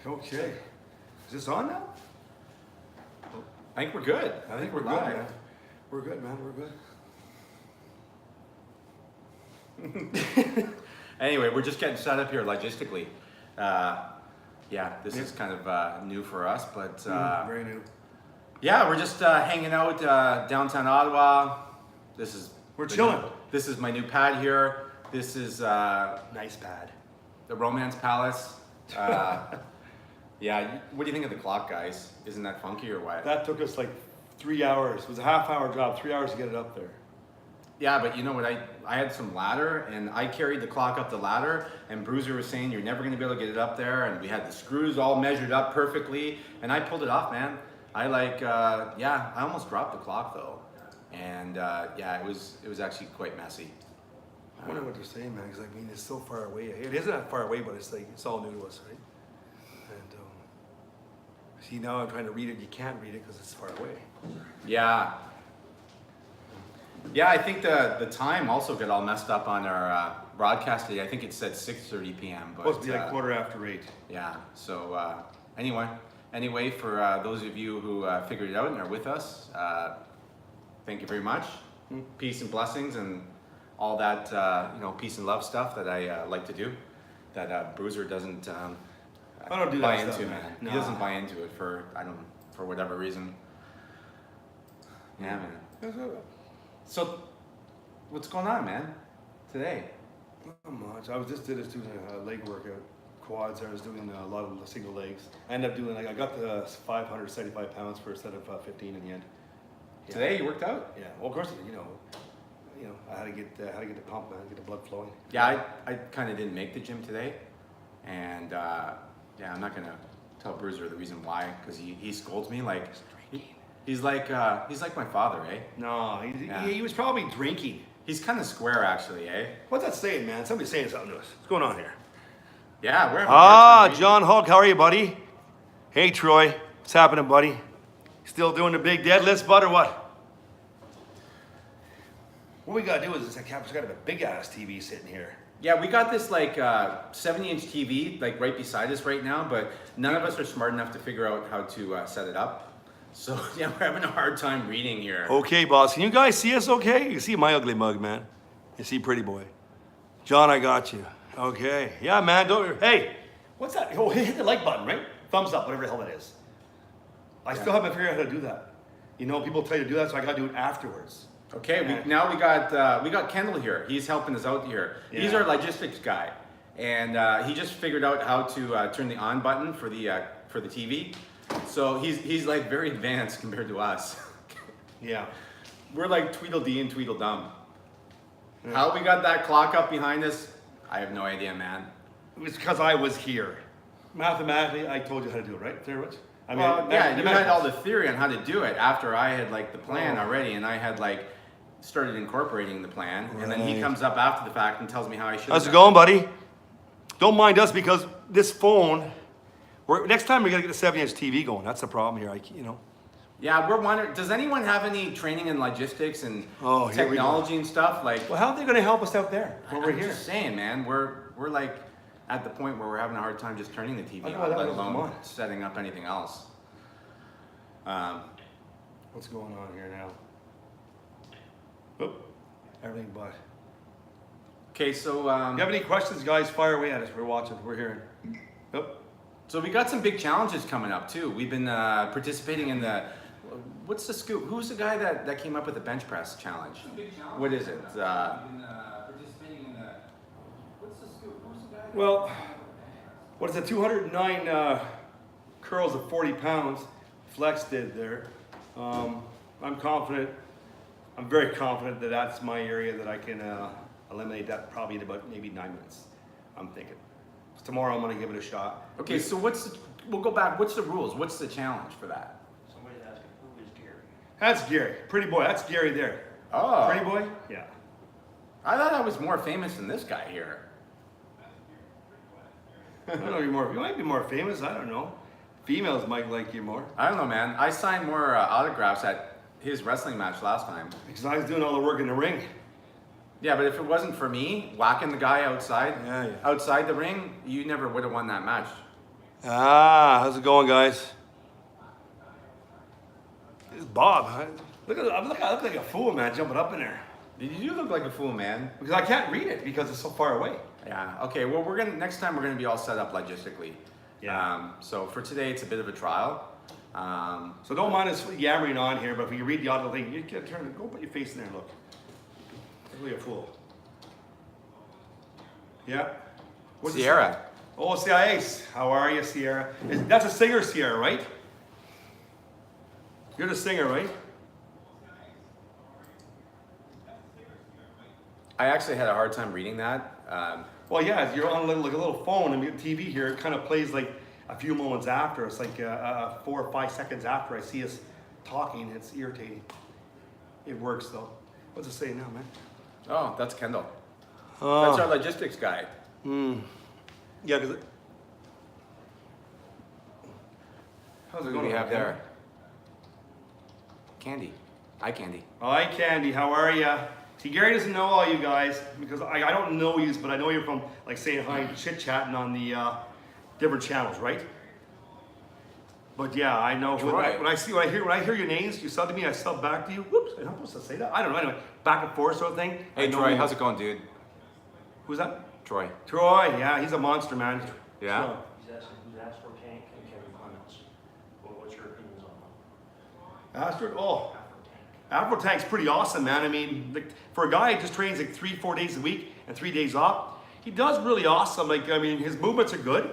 Okay. Is this on now? I think we're good. I think we're good, man. We're good, man. We're good. Anyway, we're just getting set up here logistically. Yeah, this is kind of new for us, but Very new. yeah, we're just hanging out downtown Ottawa. We're chilling. This is my new pad here. This is Nice pad. the Romance Palace. Yeah, what do you think of the clock, guys? Isn't that funky or what? That took us like 3 hours. It was a half-hour job. 3 hours to get it up there. Yeah, but you know what? I had some ladder, and I carried the clock up the ladder, and Bruiser was saying you're never going to be able to get it up there, and we had the screws all measured up perfectly, and I pulled it off, man. I almost dropped the clock though, and yeah, it was actually quite messy. I wonder what they're saying, man, because I mean, it's so far away. It isn't that far away, but it's like, it's all new to us, right? And see, now I'm trying to read it. You can't read it because it's far away. Yeah. Yeah, I think the time also got all messed up on our broadcast today. I think it said 6:30 p.m. But Supposed to be like 8:15. Yeah. So anyway, for those of you who figured it out and are with us, thank you very much. Peace and blessings and all that peace and love stuff that I like to do. That Bruiser doesn't. I don't do buy that into, stuff, man. man. He Nah. doesn't buy into it for whatever reason. Yeah, man. So, what's going on, man? Today? Not much. I was just doing a leg workout, quads. I was doing a lot of single legs. I ended up doing I got the 575 pounds for a set of 15 in the end. Yeah. Today you worked out? Yeah. Well, of course, I had to get the pump, man, get the blood flowing. Yeah, I kind of didn't make the gym today, and yeah, I'm not gonna tell Bruiser the reason why, because he scolds me like he's like my father, eh? No, he was probably drinking. He's kind of square actually, eh? What's that saying, man? Somebody's saying something to us. What's going on here? Yeah, we're having a hard time John Hulk, how are you, buddy? Hey, Troy, what's happening, buddy? Still doing the big deadlifts, bud, or what? What we gotta do is this cap's got a big ass TV sitting here. Yeah, we got this like 70-inch TV like right beside us right now, but none of us are smart enough to figure out how to set it up. So yeah, we're having a hard time reading here. Okay, boss. Can you guys see us okay? You see my ugly mug, man. You see pretty boy. John, I got you. Okay. Yeah, man. Hey, what's that? Oh, hit the like button, right? Thumbs up, whatever the hell that is. I still haven't figured out how to do that. You know, people tell you to do that, so I gotta do it afterwards. Okay, now we got Kendall here. He's helping us out here. Yeah. He's our logistics guy, and he just figured out how to turn the on button for the TV. So he's like very advanced compared to us. Yeah. We're like Tweedledee and Tweedledum. How we got that clock up behind us, I have no idea, man. It was because I was here. Mathematically, I told you how to do it, right? There, Rich? I mean, Well, yeah, you had all the theory on how to do it after I had like the plan already, and I had like started incorporating the plan, and then he Right. comes up after the fact and tells me how I should. How's it going, buddy? Don't mind us because this phone. Next time we gotta get a 70-inch TV going. That's the problem here. Yeah, we're wondering, does anyone have any training in logistics and Oh, here we go. technology and stuff? Like, Well, how are they gonna help us out there when we're I'm here? just saying, man, we're like at the point where we're having a hard time just turning the TV I know on, that let was alone mine. setting up anything else. What's going on here now? Oop, everything but. Okay, so If you have any questions, guys, fire away at us. We're watching. We're hearing. Oop. so we got some big challenges coming up too. We've been participating in the. What's the scoop? Who's the guy that came up with the bench press challenge? What is it? Well, what is it? 209 curls of 40 pounds. Flex did there. I'm confident. I'm very confident that that's my area that I can eliminate that probably in about maybe 9 minutes. I'm thinking. So tomorrow I'm gonna give it a shot. Okay, so we'll go back. What's the rules? What's the challenge for that? Somebody's asking, who is Gary? That's Gary. Pretty boy. That's Gary there. Oh, Pretty boy? Yeah. I thought I was more famous than this guy here. I don't know, you might be more famous, I don't know. Females might like you more. I don't know, man. I signed more autographs at his wrestling match last time. Because I was doing all the work in the ring. Yeah, but if it wasn't for me whacking the guy outside Yeah. outside the ring, you never would have won that match. How's it going, guys? It's Bob. I look like a fool, man, jumping up in there. You look like a fool, man. Because I can't read it because it's so far away. Yeah. Okay. Well, next time we're gonna be all set up logistically. Yeah. So for today, it's a bit of a trial. So don't mind us yammering on here, but if you read the audio thing, you can go put your face in there and look. Really a fool. Yeah. What's the Sierra. Oh, Ace. How are you, Sierra? That's a singer, Sierra, right? You're the singer, right? I actually had a hard time reading that. Well, yeah, you're on a little phone, and your TV here, it kind of plays like a few moments after. It's like 4 or 5 seconds after I see us talking. It's irritating. It works, though. What's it say now, man? Oh, that's Kendall. That's our logistics guy. Yeah, because how's it Who do going? we have there? Candy. Hi, Candy. Hi, Candy. How are ya? See, Gary doesn't know all you guys because I don't know you, but I know you're from like saying hi, chit-chatting on the different channels, right? But yeah, I know when I hear your names, you sub to me, I sub back to you. Whoops, I'm not supposed to say that. I don't know. Anyway, back and forth sort of thing. Hey, Troy, how's it going, dude? Who's that? Troy. Troy. Yeah, he's a monster, man. Yeah. So, He's asking who's Astro Tank and Kevin Clements. What's your opinions on them? Astrid. Oh, Afro Tank. Afro Tank's pretty awesome, man. I mean, like, for a guy who just trains like 3-4 days a week and 3 days off, he does really awesome. Like, I mean, his movements are good.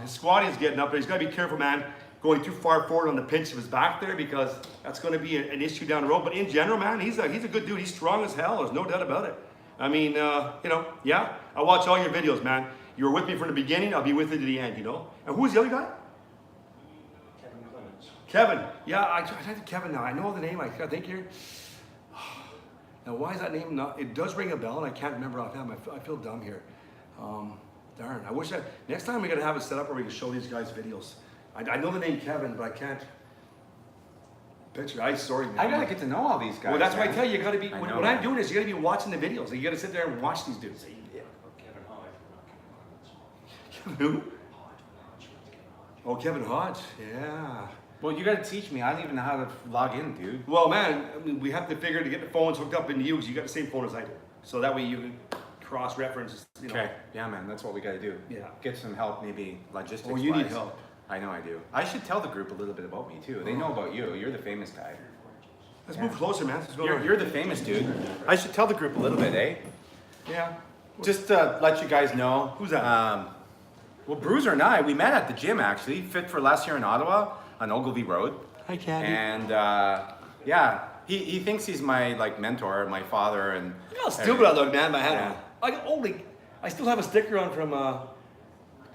His squatting's getting up, but he's got to be careful, man, going too far forward on the pinch of his back there because that's going to be an issue down the road. But in general, man, he's a good dude. He's strong as hell. There's no doubt about it. I mean, yeah, I watch all your videos, man. You were with me from the beginning. I'll be with you to the end, you know. And who's the other guy? Kevin Clements. Kevin. Yeah, I think Kevin now. I know the name. I think here. Now, why is that name not? It does ring a bell, and I can't remember offhand. I feel dumb here. Darn. I wish next time we got to have it set up where we can show these guys videos. I know the name Kevin, but I can't picture. Sorry, man. I gotta get to know all these guys. Well, that's why I man. tell you, you got to be. I What know, I'm man. doing is you got to be watching the videos. You got to sit there and watch these dudes. Kevin Hodge, not Kevin Clements. Who? Hodge. Kevin Hodge. Oh, Kevin Hodge. Yeah. Well, you gotta teach me. I don't even know how to log in, dude. Well, man, I mean, we have to figure to get the phones hooked up into you because you got the same phone as I do. So that way you can cross-reference. You know. Okay. Yeah, man. That's what we gotta do. Yeah. Get some help, maybe logistics. Oh, you need wise. help. I know I do. I should tell the group a little bit about me too. They know about you. You're the famous guy. Let's move closer, man. Let's go. You're the famous dude. I should tell the group a little bit, eh? Yeah. Just to let you guys know. Who's that? Well, Bruiser and I, we met at the gym actually, Fit for Less here in Ottawa on Ogilvy Road. Hi, Candy. And yeah, he thinks he's my like mentor, my father, and. Look how stupid I look, man. My hat Yeah. on. I still have a sticker on from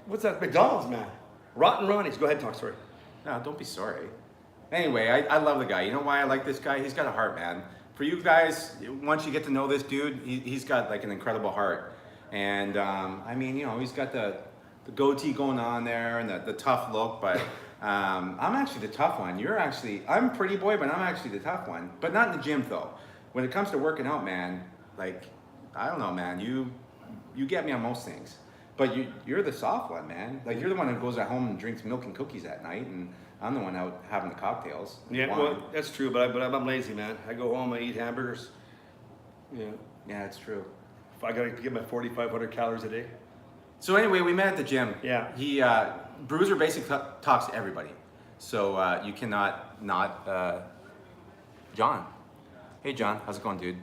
what's that? McDonald's, man. Rotten Ronnie's. Go ahead, talk. Sorry. No, don't be sorry. Anyway, I love the guy. You know why I like this guy? He's got a heart, man. For you guys, once you get to know this dude, he's got like an incredible heart. And I mean, you know, he's got the goatee going on there and the tough look, but I'm actually the tough one. I'm pretty boy, but I'm actually the tough one. But not in the gym though. When it comes to working out, man, like, I don't know, man, you get me on most things. But you're the soft one, man. Like, you're the one who goes at home and drinks milk and cookies at night, and I'm the one out having the cocktails. Yeah, Wine. well, that's true, but I'm lazy, man. I go home, I eat hamburgers. Yeah. Yeah, it's true. If I gotta get my 4,500 calories a day. So anyway, we met at the gym. Yeah. He Bruiser basically talks to everybody, so you cannot not. John, hey John, how's it going, dude?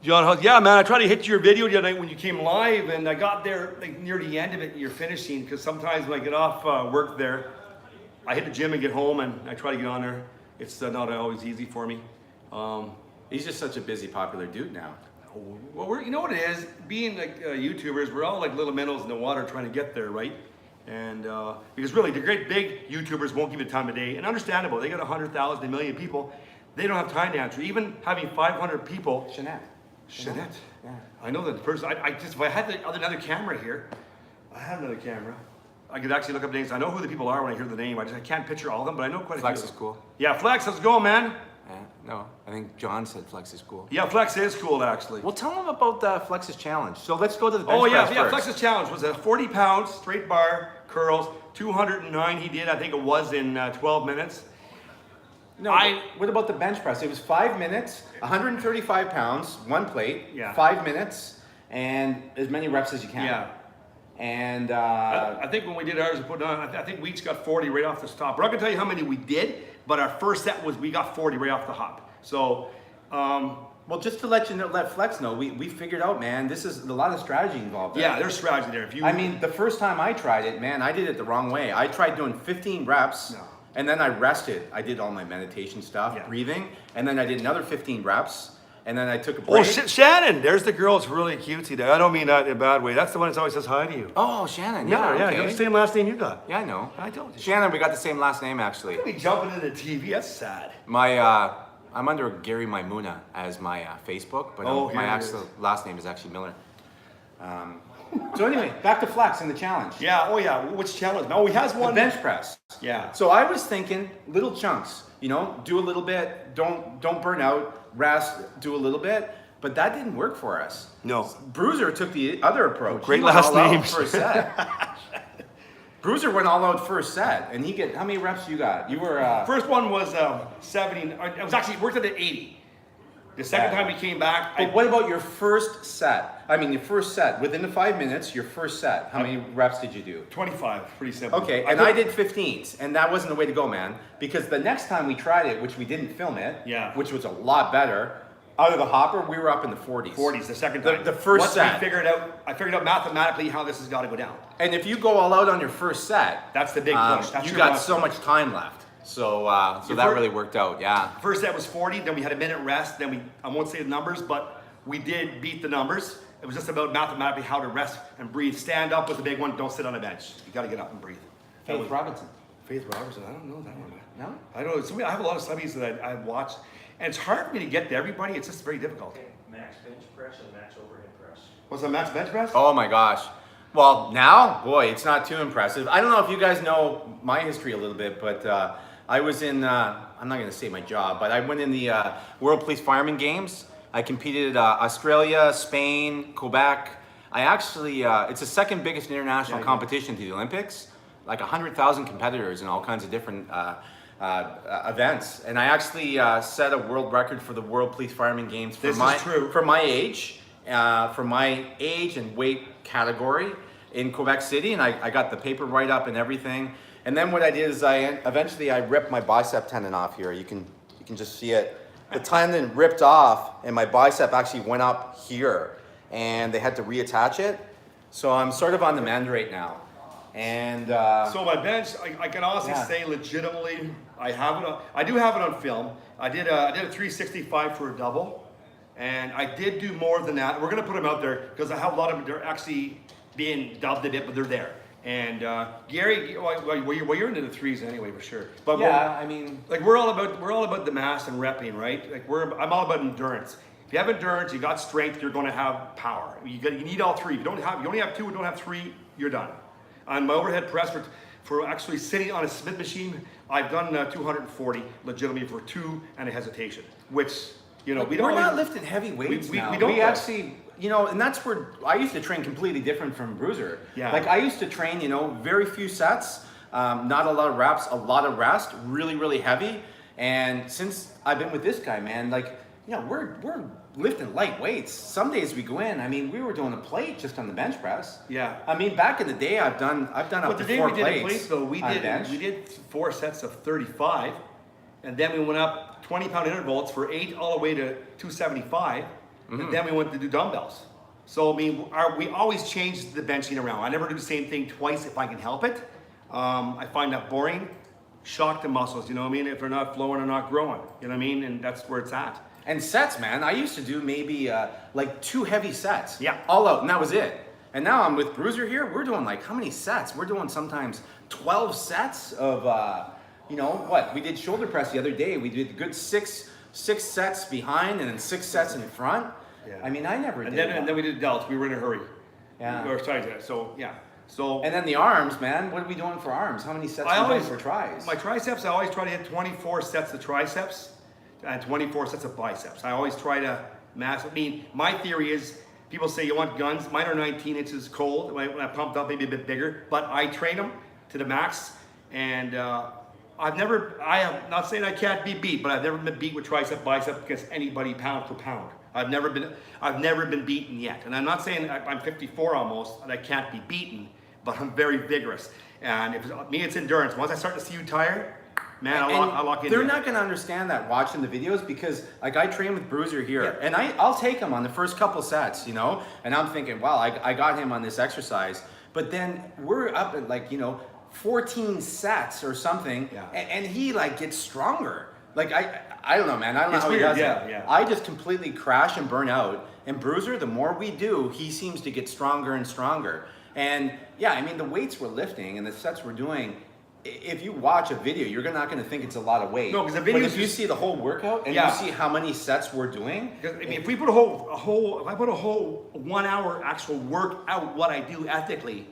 John, yeah, man, I tried to hit your video the other night when you came live, and I got there like near the end of it, and you're finishing, because sometimes when I get off work there, I hit the gym and get home, and I try to get on there. It's not always easy for me. He's just such a busy, popular dude now. Well, you know what it is? Being like YouTubers, we're all like little minnows in the water trying to get there, right? And because really, the great big YouTubers won't give you time of day, and understandable. They got 100,000, a million people. They don't have time to answer. Even having 500 people. Jeanette. Yeah. I know that person. I just, if I had another camera here, I have another camera. I could actually look up names. I know who the people are when I hear the name. I can't picture all of them, but I know quite a Flex few. is cool. Yeah, Flex, how's it going, man? No, I think John said Flex is cool. Yeah, Flex is cool, actually. Well, tell him about Flex's challenge. So let's go to the bench Oh yeah, press yeah. first. Flex's challenge was a 40 pounds straight bar curls 209 he did, I think it was in 12 minutes. No, what about the bench press? It was 5 minutes, 135 pounds, one plate, Yeah. 5 minutes, and as many reps as you can. Yeah. And I think when we did ours, we put on, I think we each got 40 right off the top. We're not gonna tell you how many we did, but our first set was, we got 40 right off the hop. So, well, just to let you know, let Flex know, we figured out, man, this is a lot of strategy involved there. yeah, there's strategy there. If you, I mean, the first time I tried it, man, I did it the wrong way. I tried doing 15 reps, No. and then I rested. I did all my meditation stuff, Yeah. breathing, and then I did another 15 reps, and then I took a oh, break. Shannon, there's the girl that's really cutesy there. I don't mean that in a bad way. That's the one that always says hi to you. Oh, Shannon, Yeah, yeah, yeah, okay. you have the same last name you got. Yeah, I know. I told you. Shannon, we got the same last name, actually. Be jumping into TV, that's sad. I'm under Gary Maimuna as my Facebook, but Oh, my here it actual last name is actually Miller. So anyway, back to Flex and the challenge. Yeah, oh yeah, which challenge? No, he has The one. bench press. Yeah. So I was thinking little chunks, you know, do a little bit, don't burn out, rest, do a little bit, but that didn't work for us. No. Bruiser took the other approach. Great He went last all out names. First set. Bruiser went all out first set, and he how many reps you got? You were First one was 70, it was actually, worked at an 80. The second Yeah. time we came back, But what about your first set? I mean, your first set, within the 5 minutes, your first set, how many reps did you do? 25, pretty simple. Okay, and I did 15s, and that wasn't the way to go, man. Because the next time we tried it, which we didn't film it, Yeah. which was a lot better, out of the hopper, we were up in the 40s. 40s, the second time. The first Once set. we figured out, I figured out mathematically how this has got to go down. And if you go all out on your first set, That's the big push. That's you your got must. so much time left. So Your that fir- really worked out, yeah. First set was 40, then we had a minute rest, then I won't say the numbers, but we did beat the numbers. It was just about mathematically how to rest and breathe. Stand up with the big one, don't sit on a bench. You got to get up and breathe. That Faith was- Robinson. Faith Robertson, I don't know that one. No? I don't know. I have a lot of studies that I've watched, and it's hard for me to get to everybody. It's just very difficult. Max bench press and max overhead press. What's the max bench press? Oh my gosh. Well, now, boy, it's not too impressive. I don't know if you guys know my history a little bit, but I was in, I'm not going to say my job, but I went in the World Police Fireman Games. I competed Australia, Spain, Quebec. I actually, it's the second biggest international Yeah, competition to the Olympics. Like 100,000 competitors in all kinds of different events. And I actually set a world record for the World Police Fireman Games for This is true. for my age and weight category in Quebec City, and I got the paper write-up and everything. And then what I did is eventually I ripped my bicep tendon off here. You can just see it. The tendon ripped off, and my bicep actually went up here, and they had to reattach it. So I'm sort of on the mend right now. And So my bench, I can honestly Yeah. say legitimately, I have it. I do have it on film. I did a 365 for a double, and I did do more than that. We're gonna put them out there because I have a lot of them. They're actually being dubbed a bit, but they're there. And Gary, well, you're into the threes anyway for sure. But yeah, I mean, like we're all about the mass and repping, right? Like I'm all about endurance. If you have endurance, you got strength, you're going to have power. You need all three. If you only have two, don't have three, you're done. On my overhead press for actually sitting on a Smith machine, I've done 240 legitimately for two and a hesitation, which we don't. we're not always- lifting heavy weights we now. don't We though. actually, and that's where I used to train completely different from Bruiser. Yeah. Like I used to train, very few sets, not a lot of reps, a lot of rest, really, really heavy. And since I've been with this guy, man, we're lifting light weights. Some days we go in. I mean, we were doing a plate just on the bench press. Yeah. I mean, back in the day, I've done up But to the day 4 we did plates. a plate though, we on bench. did 4 sets of 35, and then we went up 20-pound intervals for 8 all the way to 275, and then we went to do dumbbells. So I mean, we always change the benching around. I never do the same thing twice if I can help it. I find that boring. Shock the muscles, you know what I mean? If they're not flowing or not growing, you know what I mean? And that's where it's at. And sets, man. I used to do maybe 2 heavy sets. Yeah. All out, and that was it. And now I'm with Bruiser here. We're doing how many sets? We're doing sometimes 12 sets of, what? We did shoulder press the other day. We did a good six sets behind and then 6 sets in front. Yeah. I mean, I never And did then we did delts. We were in a hurry. Yeah. We were trying to. So yeah. So And then the arms, man. What are we doing for arms? How many sets are we doing for tries? My triceps, I always try to hit 24 sets of triceps and 24 sets of biceps. I always try to mass. I mean, my theory is people say you want guns. Mine are 19 inches cold. When I pumped up, maybe a bit bigger, but I train them to the max. And I am not saying I can't be beat, but I've never been beat with tricep, bicep against anybody pound for pound. I've never been beaten yet. And I'm not saying I'm 54 almost and I can't be beaten, but I'm very vigorous. And if me, it's endurance. Once I start to see you tired, man, I'll lock in. They're not going to understand that watching the videos because, like, I train with Bruiser here, and I'll take him on the first couple sets, you know, and I'm thinking, wow, I got him on this exercise, but then we're up at, like, you know, 14 sets or something, and he, like, gets stronger. Like, I don't know, man. I don't know how he does it. I just completely crash and burn out. And Bruiser, the more we do, he seems to get stronger and stronger. And yeah, I mean, the weights we're lifting and the sets we're doing, if you watch a video, you're not going to think it's a lot of weight. No, because the video. But if you see the whole workout and you see how many sets we're doing, I mean, if we put if I put a whole 1 hour actual workout, what I do ethically,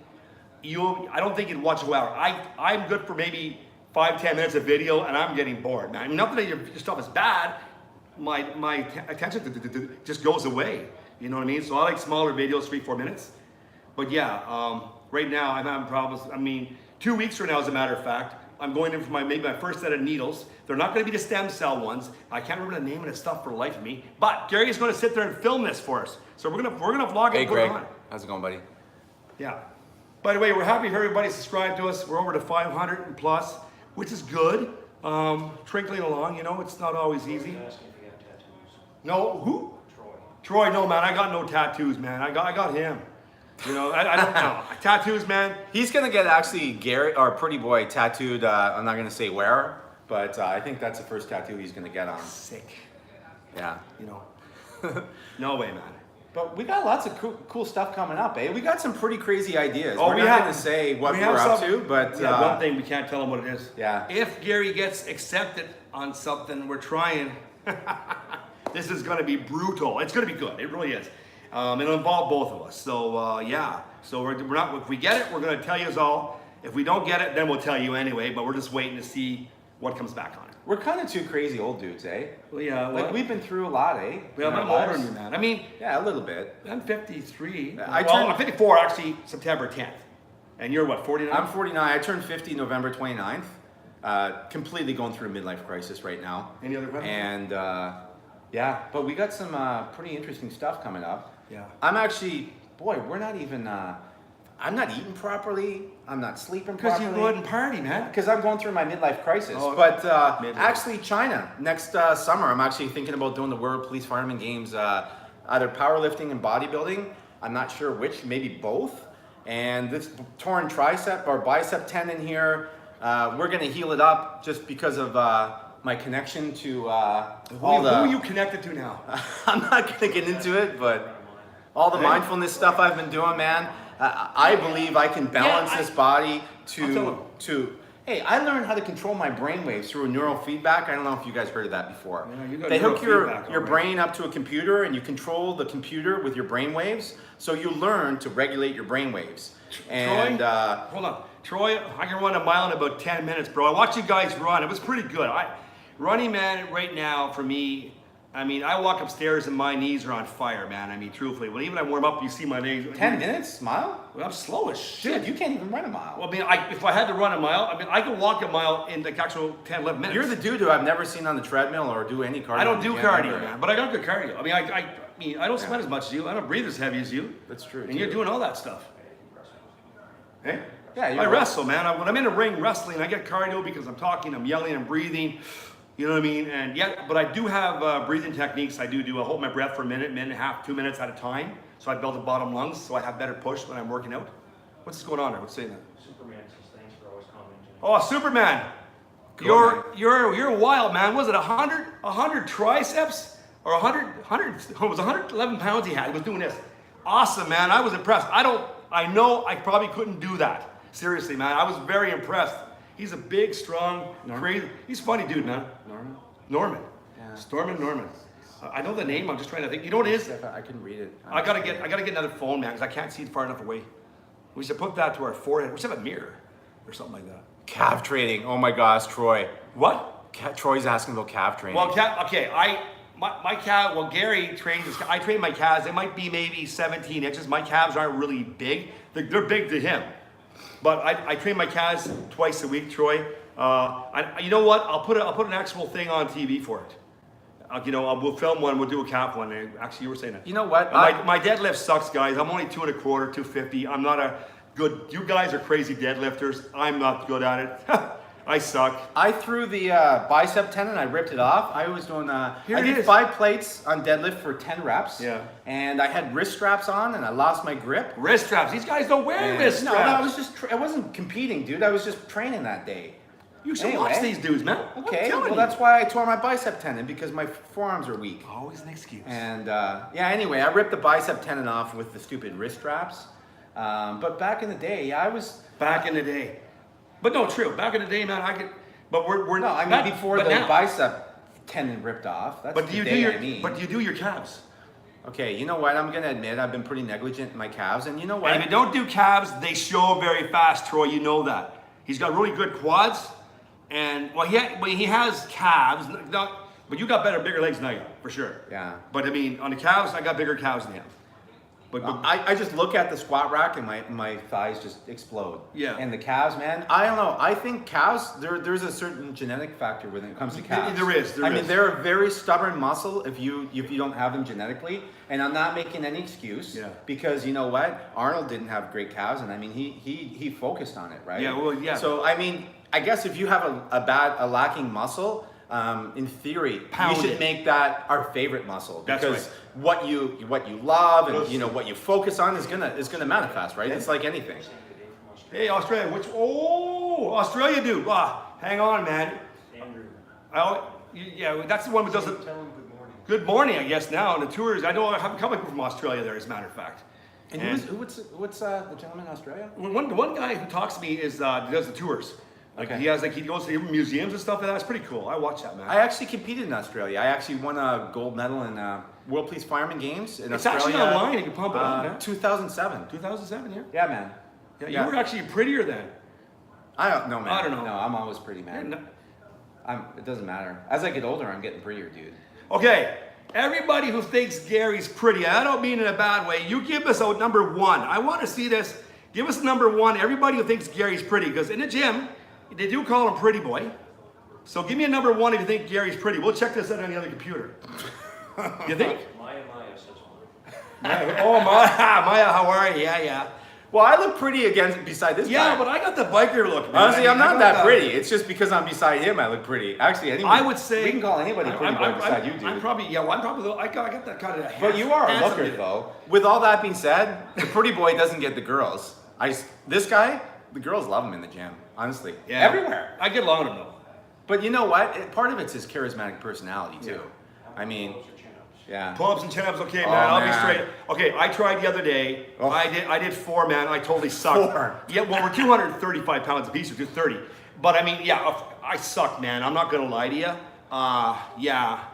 I don't think you'd watch a whole hour. I'm good for maybe 5-10 minutes of video, and I'm getting bored, man. I mean, not that your stuff is bad. My attention just goes away. You know what I mean? So I like smaller videos, 3-4 minutes. But yeah, right now I'm having problems. I mean, 2 weeks from now, as a matter of fact, I'm going in for maybe my first set of needles. They're not going to be the stem cell ones. I can't remember the name of the stuff for the life of me. But Gary's going to sit there and film this for us. So we're gonna vlog it. Hey, and put Greg, it on. how's it going, buddy? Yeah. By the way, we're happy if everybody subscribed to us. We're over to 500 and plus, which is good. Trickling along, you know, it's not always easy. Asking if you have tattoos. No, who? Troy. Troy, no, man, I got no tattoos, man. I got him. You know, I don't know. Tattoos, man. He's gonna get actually Gary or Pretty Boy tattooed. I'm not gonna say where, but I think that's the first tattoo he's gonna get on. Sick. Yeah. You know. No way, man. But we got lots of cool stuff coming up, eh? We got some pretty crazy ideas. Oh, we're not gonna say what we're up to, but one thing we can't tell him what it is. Yeah. If Gary gets accepted on something we're trying, this is gonna be brutal. It's gonna be good. It really is. It'll involve both of us. So yeah. So we're not. If we get it, we're gonna tell you all. If we don't get it, then we'll tell you anyway. But we're just waiting to see what comes back on it. We're kind of two crazy old dudes, eh? Well, yeah. Like we've been through a lot, eh? Well, I'm older than you, man. I mean, yeah, a little bit. I'm 53. I'm 54 actually, September 10th. And you're what, 49? I'm 49. I turned 50 November 29th. Completely going through a midlife crisis right now. Any other questions? And yeah, but we got some pretty interesting stuff coming up. Yeah. I'm actually, boy, we're not even, I'm not eating properly. I'm not sleeping properly. Because you go out and party, man. Because I'm going through my midlife crisis. Oh, but midlife. actually, China, next summer, I'm actually thinking about doing the World Police Fireman Games, either powerlifting and bodybuilding. I'm not sure which, maybe both. And this torn tricep or bicep tendon here, we're going to heal it up just because of my connection to Who are you connected to now? I'm not going to get into it, but all the mindfulness stuff I've been doing, man, I believe I can balance this body to. Hey, I learned how to control my brainwaves through a neural feedback. I don't know if you guys heard of that before. Yeah, they hook your brain up to a computer, and you control the computer with your brainwaves. So you learn to regulate your brainwaves. And Troy, hold on, Troy. I can run a mile in about 10 minutes, bro. I watched you guys run. It was pretty good. Running, man, right now for me. I mean, I walk upstairs and my knees are on fire, man. I mean, truthfully. Well, even I warm up, you see my knees. 10 minutes? Mile? Well, I'm slow as shit. Dude, you can't even run a mile. Well, I mean, if I had to run a mile, I mean, I could walk a mile in the actual 10, 11 minutes. You're the dude who I've never seen on the treadmill or do any cardio. I don't do cardio, man, but I got good cardio. I mean, I don't sweat as much as you. I don't breathe as heavy as you. That's true. And you're doing all that stuff. Hey? Yeah, I wrestle, man. When I'm in the ring wrestling, I get cardio because I'm talking, I'm yelling, I'm breathing. You know what I mean? And yeah, but I do have breathing techniques. I do. I hold my breath for a minute, minute and a half, 2 minutes at a time. So I build the bottom lungs, so I have better push when I'm working out. What's going on there? What's saying that? Superman says thanks for always commenting. Oh, Superman! Cool, You're wild, man. Was it 100 triceps or 100? It was 111 pounds he had. He was doing this. Awesome, man. I was impressed. I know I probably couldn't do that. Seriously, man. I was very impressed. He's a big, strong, crazy. He's a funny dude, man. Norman. Yeah. Norman. I know the name. I'm just trying to think. You know what it is? I can read it. I gotta get another phone, man, because I can't see it far enough away. We should put that to our forehead. We should have a mirror or something like that. Calf training. Oh my gosh, Troy. What? Troy's asking about calf training. Well, okay. My calf. Well, Gary trains. I train my calves. They might be maybe 17 inches. My calves aren't really big. They're big to him. But I train my calves twice a week, Troy. You know what? I'll put an actual thing on TV for it. We'll film one. We'll do a calf one. Actually, you were saying that. You know what? My deadlift sucks, guys. I'm only 2 1/4, 250. I'm not a good. You guys are crazy deadlifters. I'm not good at it. I suck. I threw the bicep tendon. I ripped it off. I was doing. I did 5 plates on deadlift for 10 reps. Yeah. And I had wrist straps on, and I lost my grip. Wrist straps. These guys don't wear wrist No, straps. I was just. I wasn't competing, dude. I was just training that day. You should watch these dudes, man. Okay. Well, that's why I tore my bicep tendon, because my forearms are weak. Always an excuse. And anyway, I ripped the bicep tendon off with the stupid wrist straps. But back in the day, I was. Back in the day. But no, true. Back in the day, man, I could. But we're No, I mean before the bicep tendon ripped off. That's But do the you day do your? I mean. But do you do your calves? Okay, you know what? I'm gonna admit I've been pretty negligent in my calves, and you know what? And if you don't do calves, they show very fast, Troy. You know that. He's got really good quads, and he has calves. But you got bigger legs than I got, for sure. Yeah. But I mean, on the calves, I got bigger calves than him. But I just look at the squat rack and my thighs just explode. Yeah. And the calves, man, I don't know. I think calves, there's a certain genetic factor when it comes to calves. There is. I mean, they're a very stubborn muscle if you don't have them genetically. And I'm not making any excuse. Yeah. Because you know what? Arnold didn't have great calves, and I mean he focused on it, right? Yeah. Well, yeah. So I mean, I guess if you have a lacking muscle, in theory, Pound you should it. make that our favorite muscle, That's because right. what you love and what you focus on is gonna manifest, right? It's like anything. Hey, Australia. Australia, dude. Hang on, man. Andrew. That's the one that does it. Tell him good morning. Good morning, I guess. Now on the tours, I know I have a couple from Australia there, as a matter of fact. And what's the gentleman in Australia? One guy who talks to me is does the tours. Okay. He goes to museums and stuff like that. It's pretty cool. I watch that, man. I actually competed in Australia. I actually won a gold medal in World Peace Fireman Games in It's Australia. actually online. You can pump it up, man. 2007. 2007, yeah. Yeah, man. Yeah, you were actually prettier then. I don't know, man. I don't know. No, I'm always pretty, man. It doesn't matter. As I get older, I'm getting prettier, dude. Okay, everybody who thinks Gary's pretty, I don't mean in a bad way. You give us a number 1. I want to see this. Give us number 1. Everybody who thinks Gary's pretty, because in the gym, they do call him pretty boy. So give me a number 1 if you think Gary's pretty. We'll check this out on the other computer. You think? Maya says one. Maya, how are you? Yeah. Well, I look pretty beside this guy. Yeah, but I got the biker look, man. Honestly, I'm not I that got pretty. It's just because I'm beside him, I look pretty. Actually, anyone, I would say we can call anybody pretty boy beside you, dude. I'm probably I got that kind of. But you are a handsome looker, dude. though. With all that being said, the pretty boy doesn't get the girls. This guy, the girls love him in the gym. Honestly, Yeah. everywhere. I get along with him though. But you know what? Part of it's his charismatic personality too. I mean, yeah. Pull-ups and chin-ups, okay, man. Oh, I'll man. be straight. Okay, I tried the other day. Oh. I did 4, man. I totally sucked. 4? Yeah, well, we're 235 pounds apiece, or 230. But I mean, yeah, I suck, man. I'm not gonna lie to you. Yeah,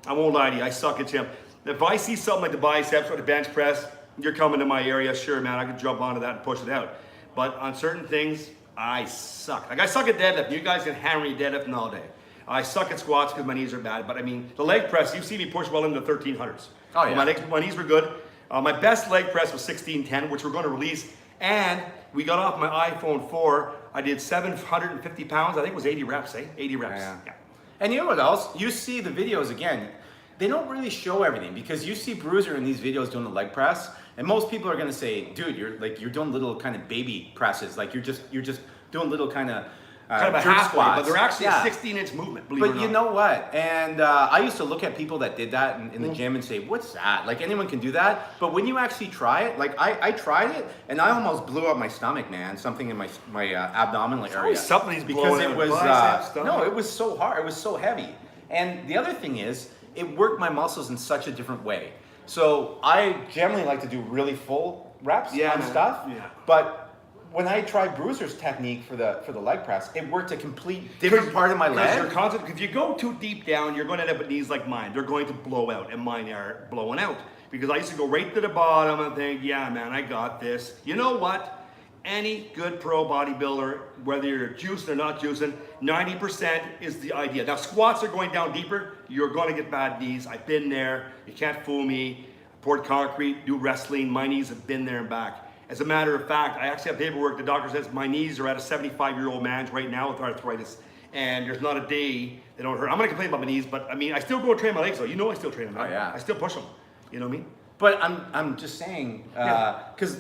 I won't lie to you. I suck at gym. If I see something like the biceps or the bench press, you're coming to my area, sure, man. I can jump onto that and push it out. But on certain things, I suck. Like I suck at deadlift. You guys can hammer me deadlifting all day. I suck at squats because my knees are bad. But I mean, the leg press, you see me push well into the 1300s. Oh, yeah. My knees were good. My best leg press was 1610, which we're going to release. And we got off my iPhone 4. I did 750 pounds. I think it was 80 reps, 80 reps. Yeah. And you know what else? You see the videos again. They don't really show everything, because you see Bruiser in these videos doing the leg press, and most people are gonna say, "Dude, you're doing little kind of baby presses, like you're just doing little kind of Kind of a jerk halfway, squats." but they're actually Yeah. a 16-inch movement, believe it or But not. you know what? And I used to look at people that did that in the gym and say, "What's that? Like anyone can do that." But when you actually try it, like I tried it, and I almost blew up my stomach, man. Something in my abdominal area. always something he's because blowing it out. was Biceps, stomach. no, it was so hard. It was so heavy. And the other thing is, it worked my muscles in such a different way. So I generally like to do really full reps Yeah, on man. stuff. Yeah. But when I tried Bruiser's technique for the leg press, it worked a complete different part of my Because leg. you're constant, if you go too deep down, you're going to end up with knees like mine. They're going to blow out, and mine are blowing out. Because I used to go right to the bottom and think, yeah, man, I got this. You know what? Any good pro bodybuilder, whether you're juicing or not juicing, 90% is the idea. Now, squats are going down deeper. You're going to get bad knees. I've been there. You can't fool me. Poured concrete, do wrestling. My knees have been there and back. As a matter of fact, I actually have paperwork. The doctor says my knees are at a 75-year-old man's right now with arthritis, and there's not a day they don't hurt. I'm gonna complain about my knees, but I mean, I still go train my legs though. You know, I still train them. Oh, yeah. I still push them. You know what I mean? But I'm just saying, because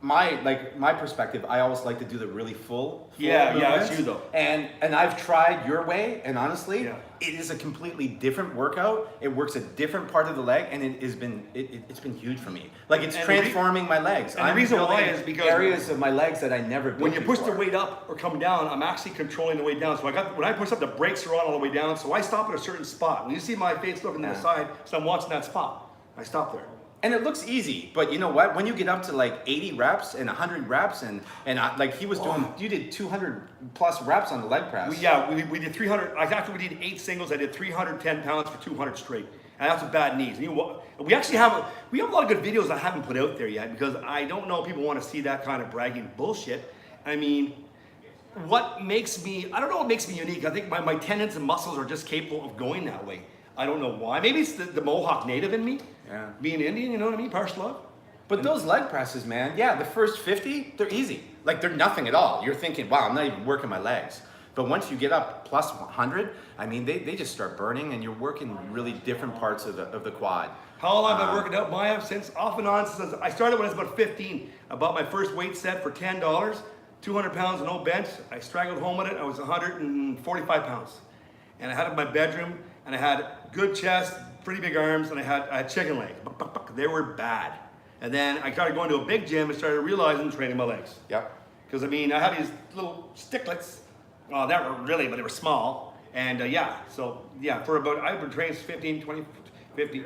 my perspective, I always like to do the really full Yeah, movements. that's you though. And I've tried your way, and honestly, Yeah. it is a completely different workout. It works a different part of the leg, and it's been huge for me. Like it's And transforming my legs. and the reason why building is because areas of my legs that I never built when you push the before. weight up or come down, I'm actually controlling the weight down. So when I push up, the brakes are on all the way down. So I stop at a certain spot. When you see my face looking to the Yeah. side, so I'm watching that spot. I stop there. And it looks easy, but you know what? When you get up to like 80 reps and 100 reps, like he was doing, you did 200 plus reps on the leg press. We did 300. Actually, we did 8 singles. I did 310 pounds for 200 straight, and that's with bad knees. And we actually have a lot of good videos I haven't put out there yet because I don't know if people want to see that kind of bragging bullshit. I mean, I don't know what makes me unique. I think my tendons and muscles are just capable of going that way. I don't know why. Maybe it's the Mohawk native in me. Yeah. Being Indian, you know what I mean? Partial love. But those leg presses, man, yeah, the first 50, they're easy. Like they're nothing at all. You're thinking, wow, I'm not even working my legs. But once you get up plus 100, I mean, they just start burning, and you're working really different parts of the quad. How long have I been working out? Since off and on since I started when I was about 15. I bought my first weight set for $10, 200 pounds, no bench. I straggled home with it. I was 145 pounds. And I had it in my bedroom, and I had good chest, pretty big arms, and I had chicken legs. They were bad. And then I started going to a big gym and started realizing training my legs. Yep. Because I mean, I had these little sticklets. Oh, they weren't really, but they were small. And for about, I've been training since 15, 20, 50.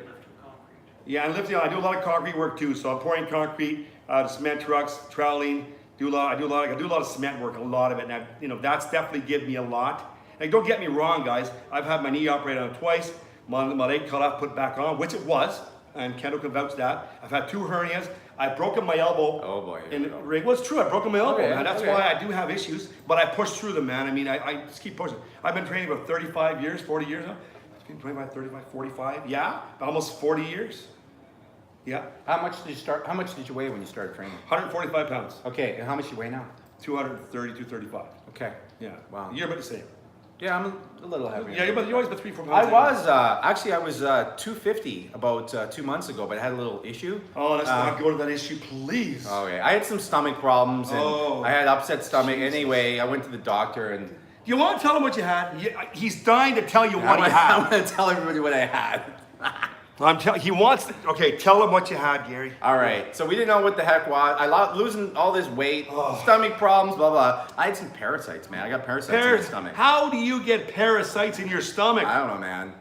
Yeah, and lifting, I do a lot of concrete work too. So I'm pouring concrete, cement trucks, troweling. I do a lot of cement work, a lot of it. And that's definitely given me a lot. Like, don't get me wrong, guys. I've had my knee operated on twice. My leg cut off, put back on, which it was, and Kendall can vouch that. I've had 2 hernias. I've broken my elbow. Oh boy. In the ring. Well, it's true. I've broken my elbow, Okay, man. That's okay. why I do have issues, but I push through them, man. I mean, I just keep pushing. I've been training for 35 years, 40 years now. 25, 35, 45. Yeah, almost 40 years. Yeah. How much did you weigh when you started training? 145 pounds. Okay, and how much you weigh now? 230, 235. Okay. Yeah. Wow. You're about the same. Yeah, I'm a little heavier. Yeah, you're always about 3-4 pounds. I was, actually I was 250 about 2 months ago, but I had a little issue. Oh, let's not go to that issue, please. Oh yeah, I had some stomach problems, and Oh, I had upset stomach. Jesus. Anyway, I went to the doctor, and Do you want to tell him what you had? He's dying to tell you what he I'm had. gonna tell everybody what I had. He wants to, okay, tell him what you had, Gary. All right, so we didn't know what the heck was. Losing all this weight, Oh. stomach problems, blah blah. I had some parasites, man. I got parasites in my stomach. How do you get parasites in your stomach? I don't know, man.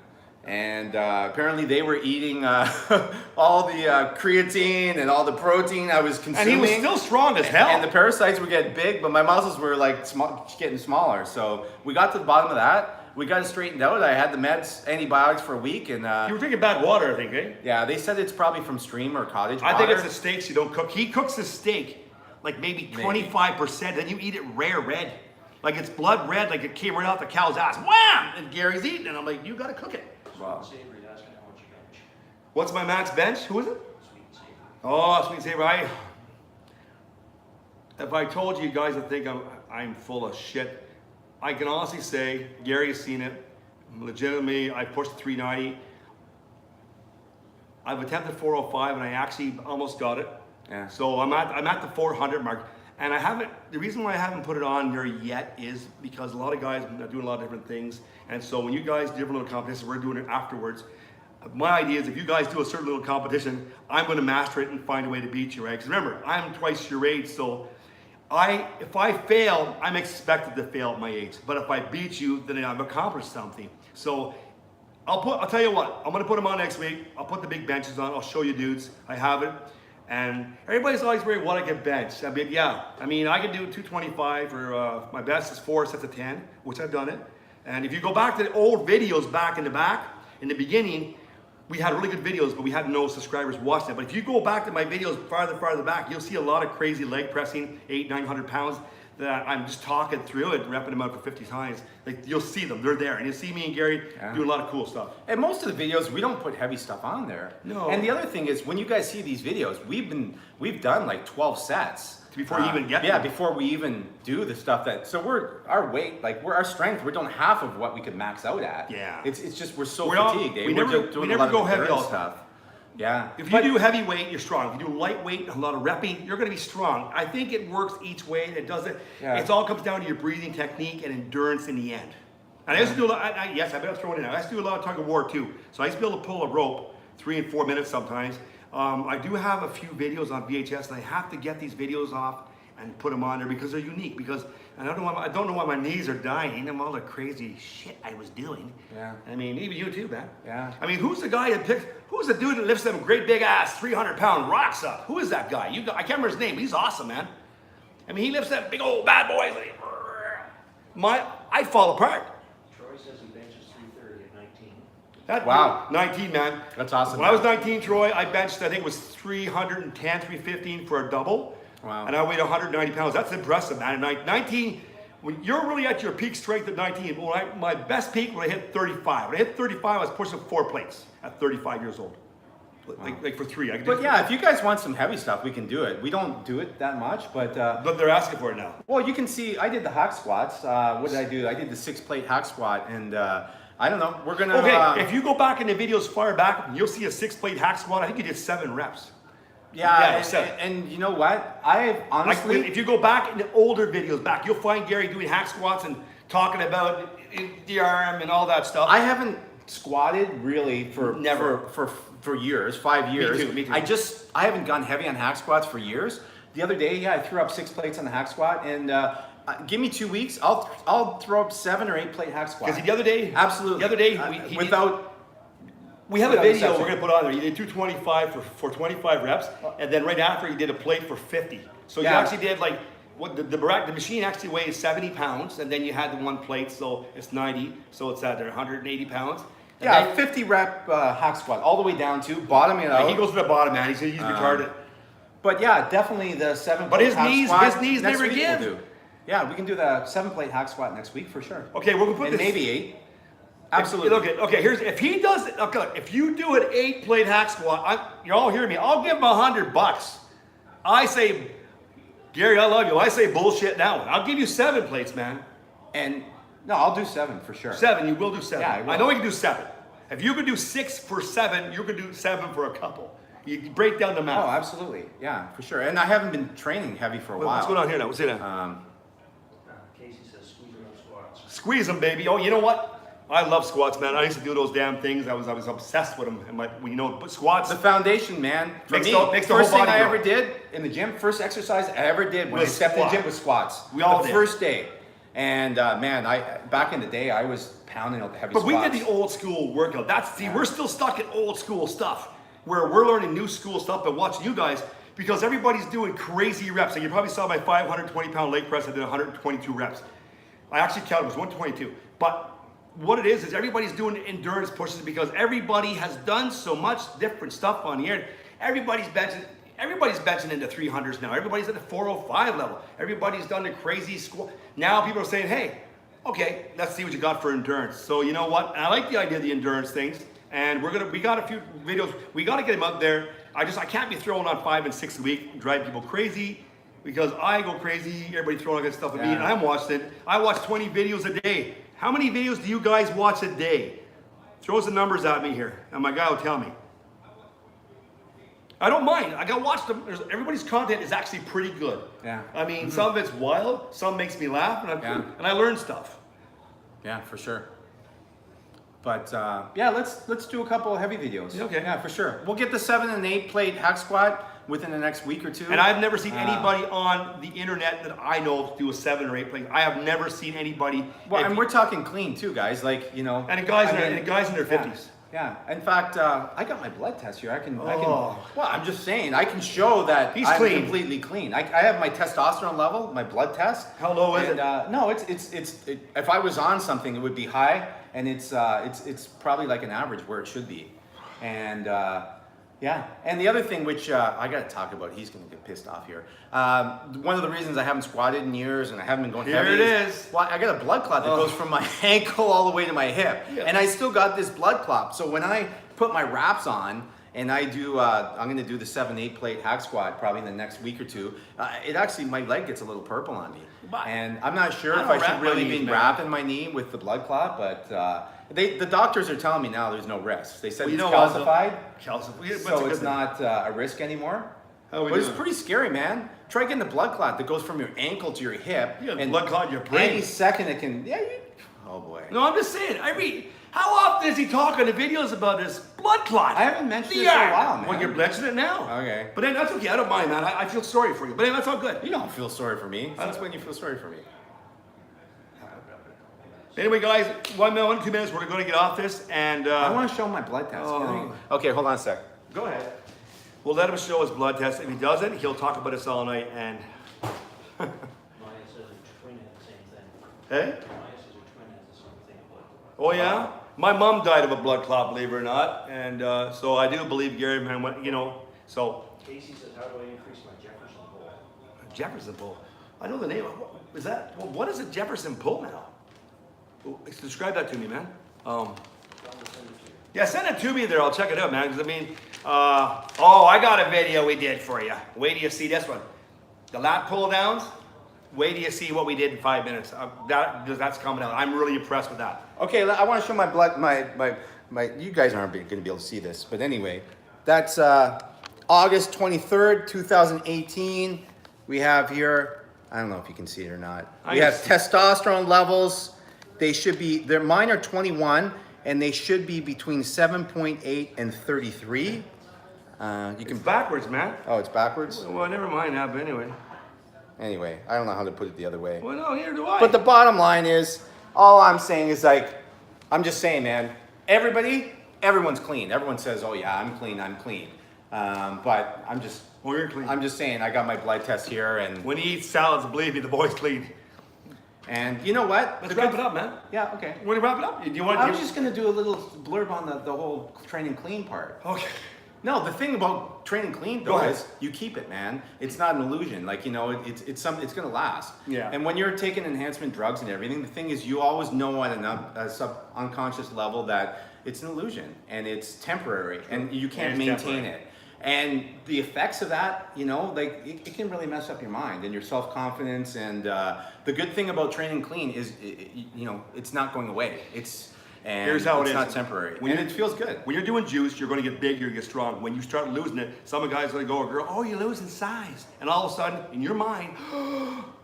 And apparently they were eating all the creatine and all the protein I was And consuming. he was still strong as hell. And the parasites were getting big, but my muscles were like getting smaller. So we got to the bottom of that. We got it straightened out. I had the meds, antibiotics for a week, and You were drinking bad water, I think, eh? yeah, they said it's probably from stream or cottage water. I think it's the steaks you don't cook. He cooks the steak like maybe 25%, then you eat it rare red. Like it's blood red, like it came right out the cow's ass. Wham! And Gary's eating, and I'm like, you gotta cook it. Wow. Savory, asking how much you bench. What's my max bench? Who is it? Sweet and savory. Oh, sweet and savory. If I told you guys, I think I'm full of shit. I can honestly say, Gary has seen it. Legitimately, I pushed 390. I've attempted 405, and I actually almost got it. Yeah. So I'm at the 400 mark, and I haven't. The reason why I haven't put it on there yet is because a lot of guys are doing a lot of different things, and so when you guys do different little competitions, we're doing it afterwards. My idea is if you guys do a certain little competition, I'm going to master it and find a way to beat you, right? Because remember, I'm twice your age, so if I fail, I'm expected to fail at my age. But if I beat you, then I've accomplished something. So I'll tell you what, I'm gonna put them on next week. I'll put the big benches on. I'll show you dudes. I have it. And everybody's always worried what I can bench. I mean, I can do 225 or my best is 4 sets of 10, which I've done it. And if you go back to the old videos back, in the beginning, we had really good videos, but we had no subscribers watching it. But if you go back to my videos farther back, you'll see a lot of crazy leg pressing, 800-900 pounds. that I'm just talking through it, repping them out for 50 times. Like you'll see them, they're there, and you'll see me and Gary doing a lot of cool stuff. And most of the videos, we don't put heavy stuff on there. No. And the other thing is, when you guys see these videos, we've done like 12 sets Before you even get yeah, them. before we even do the stuff that. So our weight, like our strength, we're doing half of what we could max out at. Yeah. It's just we're so We're not- fatigued. we never go heavy all the stuff. Yeah. If you do heavyweight, you're strong. If you do lightweight, a lot of repping, you're going to be strong. I think it works each way. It doesn't. Yeah. It all comes down to your breathing technique and endurance in the end. And I used to do a lot. Yes, I better throw it in. I used to do a lot of tug of war too. So I used to be able to pull a rope 3 and 4 minutes sometimes. I do have a few videos on VHS, and I have to get these videos off and put them on there because they're unique. Because I don't know why my knees are dying and all the crazy shit I was doing. Yeah. I mean, even you too, man. Yeah. I mean, who's the guy that picks? Who's the dude that lifts them great big ass 300-pound rocks up? Who is that guy? I can't remember his name. He's awesome, man. I mean, he lifts that big old bad boy. I fall apart. Troy says he benches 330 at 19. Wow. 19, man. That's awesome, When I was man. 19, Troy, I benched, I think it was 310, 315 for a double. Wow. And I weighed 190 pounds. That's impressive, man. At 19, when you're really at your peak strength at 19, my best peak when I hit 35. When I hit 35, I was pushing 4 plates at 35 years old. Like for 3. I could do But yeah, if you guys want some heavy stuff, we can do it. We don't do it that much, but But they're asking for it now. well, you can see I did the hack squats. What did I do? I did the 6-plate hack squat, and I don't know. We're gonna. Okay, if you go back in the videos far back, you'll see a 6-plate hack squat. I think you did 7 reps. yeah, Yeah, so- and you know what? I honestly. Like if you go back in the older videos back, you'll find Gary doing hack squats and talking about the arm and all that stuff. I haven't squatted really for Never. for years, 5 years. Me too. I haven't gone heavy on hack squats for years. The other day, yeah, I threw up 6 plates on the hack squat, and give me 2 weeks, I'll throw up 7 or 8 plate hack squats. Because the other day, Absolutely. the other day, we have a without video exception. we're gonna put on there. You did 225 for 25 reps, and then right after you did a plate for 50. So you Yeah. actually did like what the machine actually weighs 70 pounds, and then you had the 1 plate, so it's 90, so it's at 180 pounds. And Yeah, then- 50 rep hack squat all the way down to bottoming it out. he goes to the bottom, man. He's retarded. But yeah, definitely the 7 But plate his hack knees- squat his knees next never week give. we'll do. Yeah, we can do the 7-plate hack squat next week for sure. Okay, we're gonna put And this. maybe 8. Absolutely. Okay. Here's if he does it. Okay, look, if you do an 8-plate hack squat, you're all hearing me. I'll give him $100. I say, Gary, I love you. I say bullshit now. I'll give you 7 plates, man. And no, I'll do 7 for sure. 7, you will do 7. Yeah, I will. I know you can do 7. If you can do 6 for 7, you can do 7 for a couple. You break down the Oh, math. absolutely. Yeah, for sure. And I haven't been training heavy for a while. What's going on here now? What's it? Casey says squeeze them squats. Squeeze them, baby. Oh, you know what? I love squats, man. I used to do those damn things. I was obsessed with them. And but squats. The foundation, man. For Makes me, the first whole thing body I grow. ever did in the gym, first exercise I ever did when I Was stepped in the squat. gym was squats. We all the did. first day. And man, back in the day, I was pounding out the heavy But we squats. did the old school workout. We're still stuck in old school stuff where we're learning new school stuff, but watching you guys because everybody's doing crazy reps. And you probably saw my 520-pound leg press. I did 122 reps. I actually counted, it was 122. But what it is everybody's doing endurance pushes because everybody has done so much different stuff on the air. Everybody's benching into 300s now. Everybody's at the 405 level. Everybody's done the crazy squat. Now people are saying, hey, okay, let's see what you got for endurance. So you know what? I like the idea of the endurance things. And we got a few videos. We got to get them out there. I can't be throwing on 5 and 6 a week and drive people crazy because I go crazy. Everybody throwing all that stuff at me, and I'm watching it. I watch 20 videos a day. How many videos do you guys watch a day? Throw some numbers at me here, and my guy will tell me. I don't mind. I gotta watch them. Everybody's content is actually pretty good. Yeah. I mean, some of it's wild, some makes me laugh, and I learn stuff. Yeah, for sure. But yeah, let's do a couple of heavy videos. Okay. Yeah, for sure. We'll get the 7 and 8 plate hack squat within the next week or 2. And I've never seen anybody on the internet that I know of do a 7 or 8 plate. I have never seen anybody. Well, if and you- we're talking clean too, guys. Like, you know. and the guys, I mean, and the guys in their 50s. Yeah. In fact, I got my blood test here. I can. Oh. Well, I'm just saying. I can show that He's I'm clean. completely clean. I have my testosterone level, my blood test. How low is and, it? No, if I was on something, it would be high, and it's probably like an average where it should be, and Yeah, and the other thing which I got to talk about, he's going to get pissed off here. One of the reasons I haven't squatted in years and I haven't been going Here heavy it is. Well, I got a blood clot that goes from my ankle all the way to my hip, Yeah. and I still got this blood clot. So when I put my wraps on and I do, I'm going to do the 7-8 plate hack squat probably in the next week or two. It actually, my leg gets a little purple on me, and I'm not sure I if don't I should wrap my really knees, be man. wrapping my knee with the blood clot, but. The doctors are telling me now there's no risk. They said Well, you it's know what, calcified, So it's not a risk anymore. How we But it's doing? pretty scary, man. Try getting the blood clot that goes from your ankle to your hip. You got and blood clot in your brain. Any second it can, oh boy. No, I'm just saying. I mean, how often is he talking to videos about this blood clot? I haven't mentioned it for a while, man. Well, you're mentioning it now. Okay. But then that's okay. I don't mind, man. I feel sorry for you. But then that's all good. You don't feel sorry for me. Since when you feel sorry for me? Anyway, guys, 1 minute, 2 minutes. We're going to get off this, and I want to show my blood test. Oh. Okay, hold on a sec. go ahead. We'll let him show his blood test. If he doesn't, he'll talk about us all night. And Maya says a twin had the same thing. hey, Maya says a twin has the same thing. oh yeah, my mom died of a blood clot, believe it or not. And so I do believe Gary, man. So Casey says, how do I increase my Jefferson pull? Jefferson Pull. I know the name. What is that? Well, what is a Jefferson Pull now? Describe that to me, man. I'm gonna send it to you. Yeah, send it to me there. I'll check it out, man. Because I mean, I got a video we did for you. Wait till you see this one. The lat pull downs. Wait till you see what we did in 5 minutes. That's coming out. I'm really impressed with that. Okay, I want to show my blood, my you guys aren't going to be able to see this, but anyway, that's August 23rd, 2018. We have here, I don't know if you can see it or not. We have testosterone levels. They should be, mine are 21, and they should be between 7.8 and 33. You can It's backwards, man. Oh, it's backwards? Well, never mind that, but anyway. Anyway, I don't know how to put it the other way. Well, no, neither do I. But the bottom line is, all I'm saying is I'm just saying, man, everyone's clean. Everyone says, oh yeah, I'm clean. But well, you're clean. I'm just saying, I got my blood test here, and When he eats salads, believe me, the boy's clean. you know what? Let's wrap it up, man. Yeah, okay. Want to wrap it up? Do you want I to? was just gonna do a little blurb on the whole training clean part. Okay. No, the thing about training clean Go though ahead. is you keep it, man. It's not an illusion. It's gonna last. Yeah. And when you're taking enhancement drugs and everything, the thing is you always know at an unconscious level that it's an illusion and it's temporary and you can't And it's maintain temporary. it. And the effects of that, it can really mess up your mind and your self-confidence. And the good thing about training clean is, it's not going away. Here's how it it's is. not temporary. When And it feels good. When you're doing juice, you're going to get big, you're going to get strong. When you start losing it, some guys are going to go, girl, oh, you're losing size. And all of a sudden, in your mind,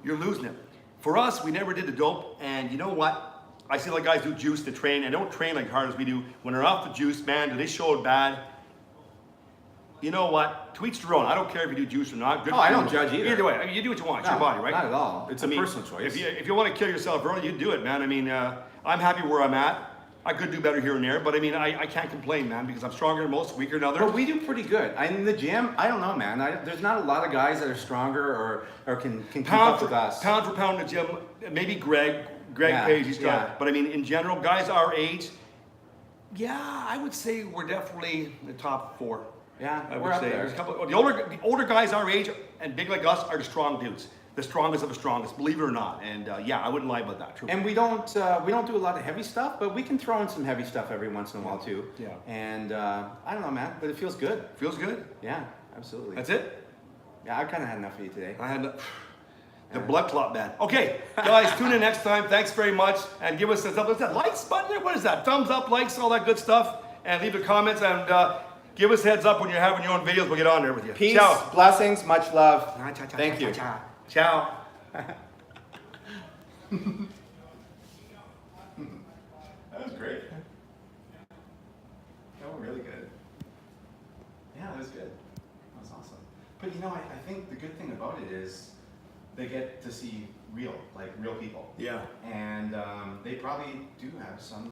you're losing it. For us, we never did the dope. And you know what? I see like guys do juice to train and don't train like hard as we do. When they're off the juice, man, do they show it bad? You know what? To each their own. I don't care if you do juice or not. Good Oh, for I you. don't judge either. Either way, I mean, you do what you want. It's your body, right? Not at all. It's a personal choice. If you want to kill yourself early, you do it, man. I mean, I'm happy where I'm at. I could do better here and there, but I mean, I can't complain, man, because I'm stronger than most, weaker than others. But we do pretty good. In the gym, I don't know, man. There's not a lot of guys that are stronger or can keep up with us. Pound for pound in the gym, maybe Greg Yeah, Page, he's strong. yeah. But I mean, in general, guys our age, yeah, I would say we're definitely in the top 4. Yeah, I we're would up say. there. There's a couple. The older guys our age and big like us are the strong dudes, the strongest of the strongest, believe it or not. And yeah, I wouldn't lie about that. True. And we don't do a lot of heavy stuff, but we can throw in some heavy stuff every once in a while too. Yeah. And I don't know, man, but it feels good. Feels good. Yeah, absolutely. That's it. Yeah, I kind of had enough of you today. I had the blood clot man. Okay, guys, tune in next time. Thanks very much, and give us a what's that likes button there? What is that? Thumbs up, likes, all that good stuff, and leave the comments and give us heads up when you're having your own videos. We'll get on there with you. Peace, Ciao. blessings, much love. Thank you. Ciao. That was great. That went really good. Yeah, that was good. That was awesome. But I think the good thing about it is they get to see real people. Yeah. And they probably do have some